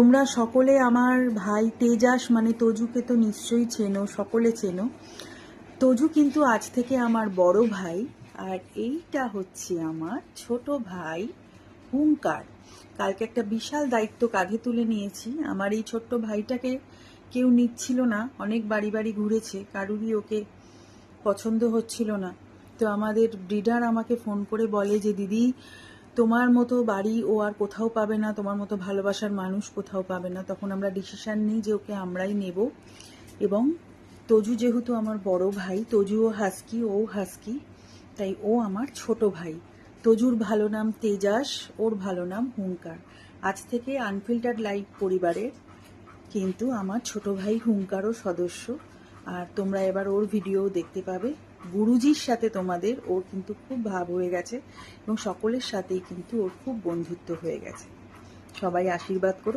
তোমরা সকলে আমার ভাই তেজাস মানে তজুকে তো নিশ্চয়ই চেনো, সকলে চেনো। তজু কিন্তু আজ থেকে আমার বড় ভাই, আর এইটা হচ্ছে আমার ছোট ভাই হুঙ্কার। কালকে একটা বিশাল দায়িত্ব কাঁধে তুলে নিয়েছি। আমার এই ছোট্ট ভাইটাকে কেউ নিচ্ছিল না, অনেক বাড়ি বাড়ি ঘুরেছে, কারুরই ওকে পছন্দ হচ্ছিল না। তো আমাদের ব্রিডার আমাকে ফোন করে বলে যে দিদি, তোমার মতো বাড়ি ও আর কোথাও পাবে না, তোমার মতো ভালোবাসার মানুষ কোথাও পাবে না। তখন আমরা ডিসিশন নিই যে ওকে আমরাই নেব। এবং তজু যেহেতু আমার বড় ভাই, তজুও হাস্কি, ও হাস্কি, তাই ও আমার ছোট ভাই। তজুর ভালো নাম তেজাস, ওর ভালো নাম হুঙ্কার। আজ থেকে আনফিল্টার্ড লাইফ পরিবারের কিন্তু আমার ছোট ভাই হুঙ্কারও সদস্য। আর তোমরা এবার ওর ভিডিও দেখতে পাবে। গুরুজির সাথে তোমাদের ওর কিন্তু খুব ভাব হয়ে গেছে এবং সকলের সাথেই কিন্তু ওর খুব বন্ধুত্ব হয়ে গেছে। সবাই আশীর্বাদ করো।